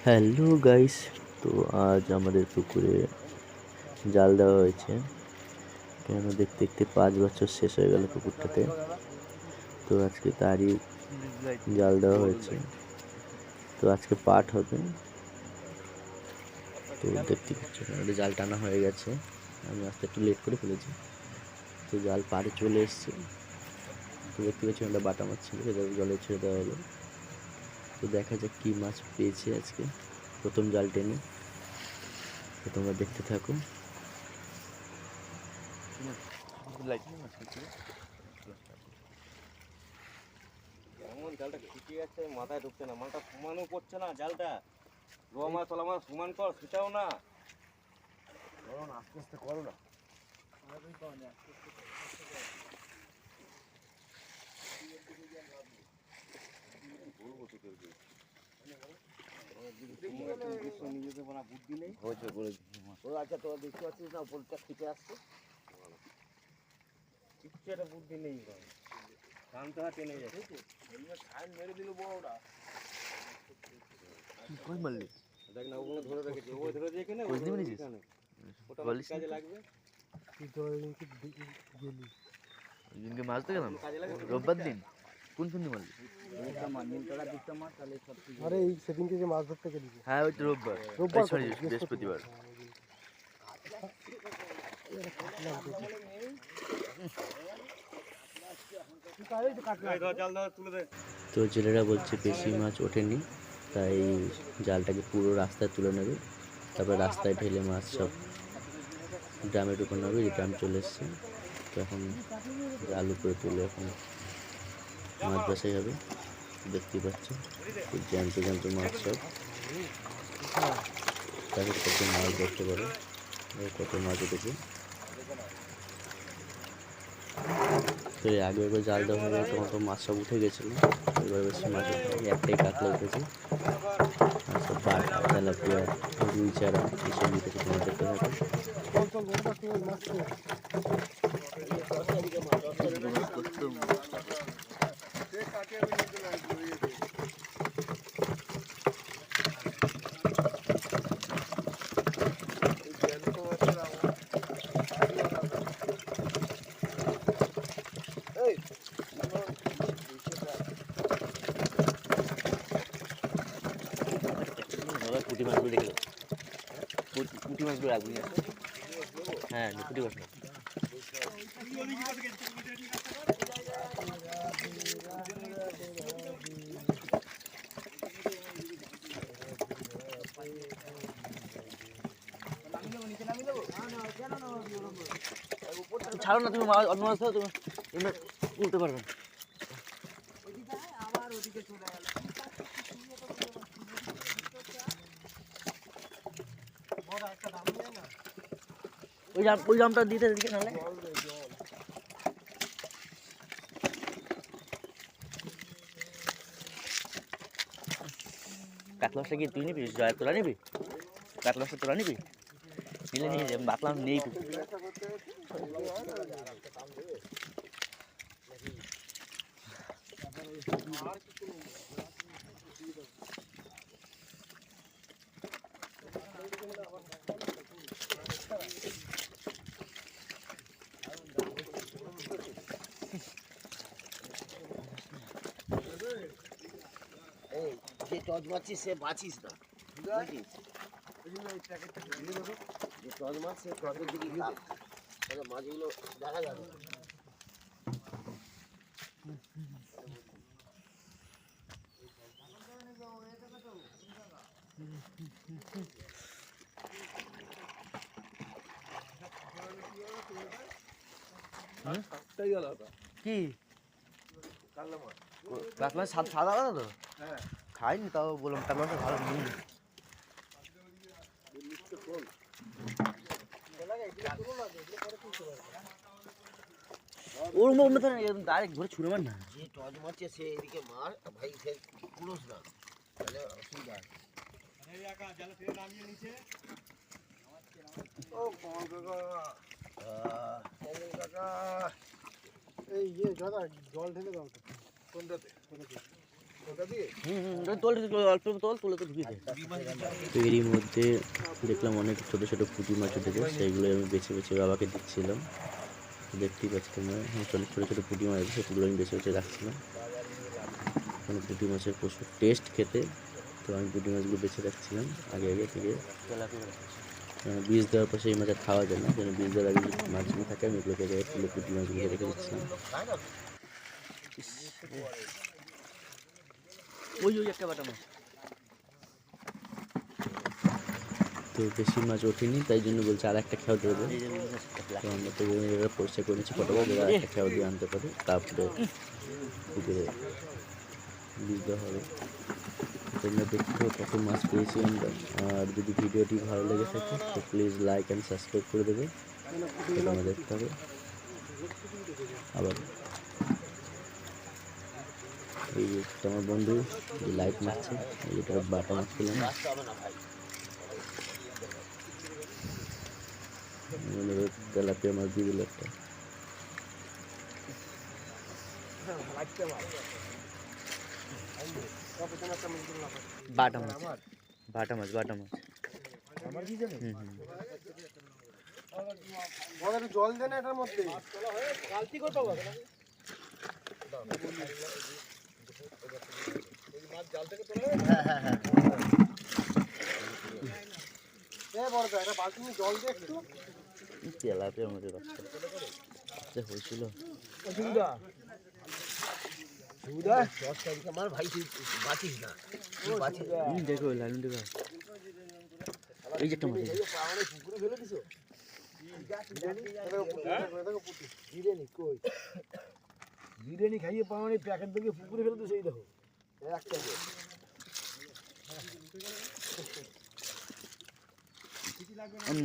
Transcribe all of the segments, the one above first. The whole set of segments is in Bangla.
হ্যালো গাইস, তো আজ আমাদের পুকুরে জাল দেওয়া হয়েছে। কেন দেখতে দেখতে 5 বছর শেষ হয়ে গেল পুকুরটাতে। তো আজকে তারই জাল দেওয়া হয়েছে। তো আজকে পাঠ হবে। তো দেখতে পাচ্ছি আমাদের জাল টানা হয়ে গেছে। আমি আজকে একটু লেট করে ফেলেছি। তো জাল পাড়ে চলে এসছে। তো দেখতে পাচ্ছি আমরা বাটা মাছ ছিল, সেটা জলে ছেড়ে দেওয়া হলো। তো দেখা যাক কি মাছ পেয়েছি আজকে প্রথম জাল টেনে। তো তোমরা দেখতে থাকো। এমন জালটা খিচে যাচ্ছে, মাথায় ঢুকছে না, মালটা সমানও করছে না জালটা। রোয়া মাছ তোলা মাছ সমান কর, সেটাও না। করো না, আস্তে আস্তে করো না। আচ্ছা, তো দেখতে পাচ্ছিস না উপরটা খিচে আসছে, কিচ্ছু একটা বুদ্ধি নেই। শান্ত হাত টেনে যাচ্ছে, মেরে দিল বড়টা। কই মারলি? দেখ না, ওগুলো ধরে রেখেছে, ও ধরে রেখে না, ওটা কাজে লাগবে। দিনকে মাছ দেখে গেলাম রোববার দিন। কোন সন্ধি মারলি? আরে এই সেদিনকে যে মাছ ধরতে গেলি, হ্যাঁ, ওই তো রোববার। রোববার সরি, কত? বৃহস্পতিবার। তো জেলেরা বলছে বেশি মাছ ওঠেনি, তাই জালটাকে পুরো রাস্তায় তুলে নেবে। তারপর রাস্তায় ঢেলে মাছ সব ড্রামে ঢুকানো হবে। ড্রাম চলে এসছে। তো এখন জাল উপরে তুলে এখন মাছ বাসাই হবে। দেখতেই পাচ্ছ জ্যান্ত জ্যান্ত মাছ সব। তাদের কত মাছ দেখতে পারো, কত মাছ উঠেছে। তো আগে একবার জাল দেওয়া হয়ে গেল, তখন তো মাছ সব উঠে গেছিলো। এবার বেশি মাছ উঠেনি, একটাই কাতলা উঠেছে। আর সব বাটা, তেলাপিয়া, রুই চারা এসব উঠেছে। তোমরা দেখতে থাকো। পুঁটি মাছগুলো রেখে দাও, পুঁটি মাছগুলো রাখবি। হ্যাঁ, পুঁটি মাছ না। ছাড়ো না, তুমি মাছ অন্য মাছ খাও, তুমি এমনি তুলতে পারবে না। ওই জামটা দিতে দিকে নাহলে। কাতলা মাছটা কি তুই নিবি? জয় তোরা নিবি? কাতলা মাছটা তোরা নিবি? নিলে নিয়ে যাবে, বাতলাম নেই। যে টজ মারছিস সে বাঁচিস না, বুঝেছিস? যে টজ মাছ সে টজের দিকে থাক, তাহলে মাছগুলো দেখা যাবে। কি কাতলা মাছ সাদা কাতলা তো? খাইনি, তাও বললাম কাতলা মাছটা ভালো নিই। ওর মধ্যে ডাইরেক্ট ধরে ছুঁড়ে মার না। যে টজ মারছে সে এদিকে মার, ভাই সে পুরুষ না, তাহলে অসুবিধা আছে। এই ইয়ে দাদা জল ঢেলে দাও তো। কোনটাতে? অল্প তোল তুলে তো ঢুকিয়ে তো এরই মধ্যে দেখলাম অনেক ছোটো ছোটো পুঁটি মাছ উঠেছে, সেইগুলো আমি বেছে বেছে বাবাকে দিচ্ছিলাম। দেখতেই পাচ্ছি তোমরা, অনেক ছোটো ছোটো পুঁটি মাছ আছে, সেগুলো আমি বেছে বেছে রাখছিলাম। মানে পুঁটি মাছের প্রচুর টেস্ট খেতে, তো আমি পুঁটি মাছগুলো বেছে রাখছিলাম আগে আগে থেকে। বীজ দেওয়ার পর সেই মাছ আর খাওয়া যায় না, যেন বীজ দেওয়ার আগে যদি মাছগুলো থাকে আমি এগুলোকে তুলে পুঁটি মাছগুলো রেখে দিচ্ছিলাম। ওই একটা বাটা মাছ তো বেশি মাছ ওঠেনি, তাই জন্য বলছে আর একটা খেয়াও দেবে। তো আমরা তো এরা পরিষ্কার করে নিচ্ছি ফটোফট, এরা একটা খেয়াও দিয়ে আনতে পারে, তারপরে পুকুরে বীজ দেওয়া হবে। তোমরা দেখতে কত মাছ পেয়েছি আমরা। আর যদি ভিডিওটি ভালো লেগে থাকে তো প্লিজ লাইক অ্যান্ড সাবস্ক্রাইব করে দেবে, তোমরা দেখতে হবে। আবার এই যে আমার বন্ধু যে লাইট মারছে, এটা বাটা মাছ পেলাম, তেলাপিয়া মাছ দিয়ে দিল একটা। বাটা মাছ, বাটা মাছ, বাটা মাছ। জল দেন এটার মধ্যে। বড়দা এটা বালতি নিয়ে জল দিয়ে একটু। তেলাপিয়ার মধ্যে বাচ্চা হয়েছিল। আমার ভাই তুই বাঁচিস না, দেখো লালুন দেখো, এই যে একটা মাছ পুকুরে ফেলে দিছো। বিরিয়ানি খাইয়ে পাওয়ানি প্যাকেট থেকে পুকুরে ফেলে দিছো। এই দেখো একটা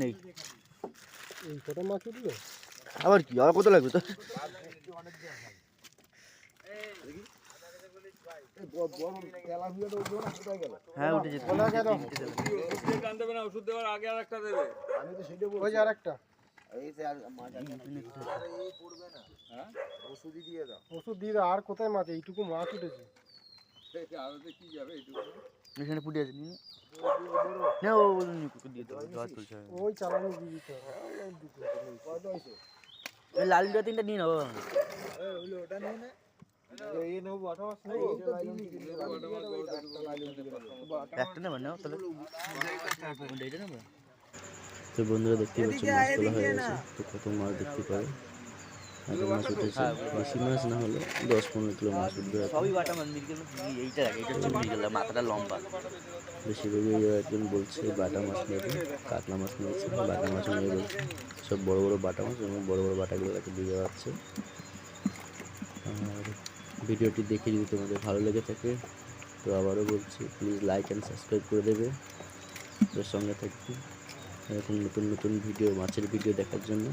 নেই। এই কত মাছ উঠলো? আবার কি আর কত লাগবে তো? হ্যাঁ উঠে যেতে ওষুধ দেওয়ার আগে আর একটা দেবে। আমি তো সেটা ওই যে আরেকটা ওষুধই দিয়ে দাও। ওষুধ দিয়ে দাও। আর কোথায় মাছ? এইটুকু মাছ উঠেছে। এখানে পুটি আছে নি না, ও দিয়ে দেবো, জল তুলছে। ওই চালানি দিয়ে দিতে হবে। লালুটা তিনটা নিয়ে নেবো। একটা নেবেন না তাহলে এইটা নেবে। তো বন্ধুরা দেখতে পাচ্ছ মাছ তোলা হয়ে গেছে, তো কত মাছ দেখতে পাবে। আগে মাছ উঠেছে, বেশি মাছ না হলে 10-15 কিলো মাছ উঠবে। সবই বাটা মাছ, এইটা হচ্ছে মিরগেল, মাথাটা লম্বা। বেশিরভাগই একজন বলছে বাটা মাছ নেবে, কাতলা মাছ নিয়েছে, বাটা মাছও নিয়ে বলছে। সব বড় বড় বাটা মাছ এবং বড় বড় বাটাগুলো তাকে দিয়ে দেওয়া হচ্ছে। আর ভিডিওটি দেখে যদি তোমাদের ভালো লেগে থাকে তো আবারও বলছি প্লিজ লাইক অ্যান্ড সাবস্ক্রাইব করে দেবে, এর সঙ্গে থাকবে এরকম নতুন নতুন ভিডিও, মাছের ভিডিও দেখার জন্য।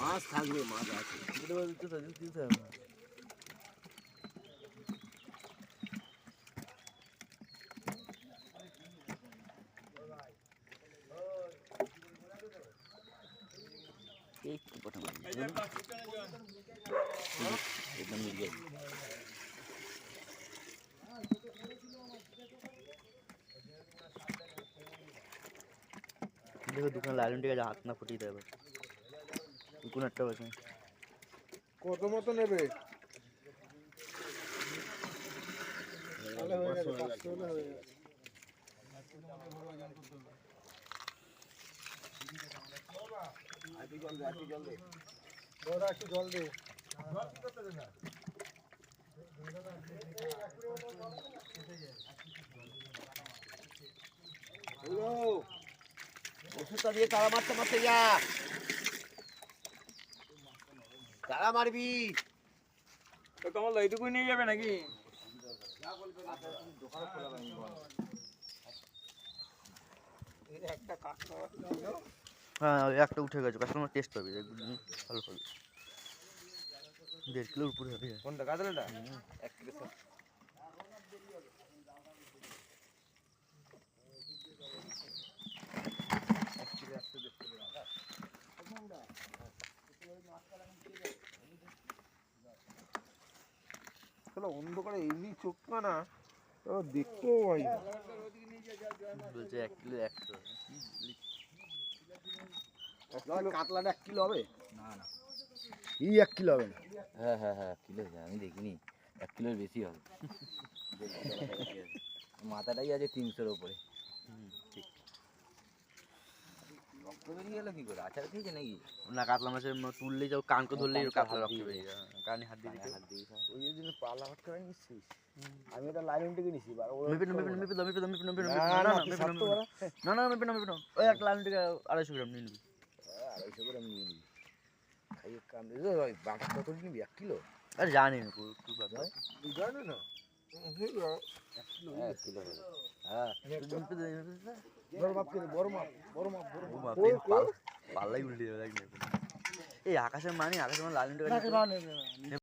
মাছ থাকবে, মাছ আছে। একদম মিরগেল। দেখো দুখানে লাইন ঠিক আছে, হাত না ফুটিয়ে দেবে কোন একটা আছে। কত মতো নেবে? একটু জল দে। ওষুধটা দিয়ে তারা মারতে মারতে যা, তারা মারবি। কমল এইটুকুই নিয়ে যাবে নাকি? হ্যাঁ একটা উঠে গেছে, কাস্টমার টেস্ট পাবে, ভালো পাবে। 1.5 কিলোর উপরে হবে। কোনটা কাতলাটা? 1 কিলো। শালা অন্ধকারে এমনি চোখ কানা দেখতেও পাই না। বলছে 1 কিলো 100। কাতলাটা 1 কিলো হবে? না না এই 1 কিলো হবে না। হ্যাঁ হ্যাঁ হ্যাঁ 1 কিলো আমি দেখিনি 1 কিলোর বেশি হবে মাথাটাই আছে 300-এর উপরে ঠিক। রক্ত বেরিয়ে গেল কি করে আচার খেয়েছে নাকি না কাতলা মাছের তুললেই যাও কানকে ধরলেই কাতলা রক্ত বেরিয়ে যায়, কানে হাত দিয়ে দিতে। হাত দিয়ে খাও। ওই জন্য পালা ভাত করে নিচ্ছিস? আমি এটা লাইন থেকে নিছি ওই এক লাইন থেকে 250 গ্রাম নিয়ে নিবি। 250 গ্রাম নিয়ে নিবি। খাইয়ে কাম দিতে ভাই বাটা কত নিবি? 1 কিলো? আরে জানি না তুই বাবা। জানো না? 1 কিলো। হ্যাঁ 1 কিলো হবে হ্যাঁ বড় মাপ করে বড় মাপ বড় মাপ বড় মাপ। পাল্লাই উল্টে যাবে দেখ না। এই আকাশের মানে লাল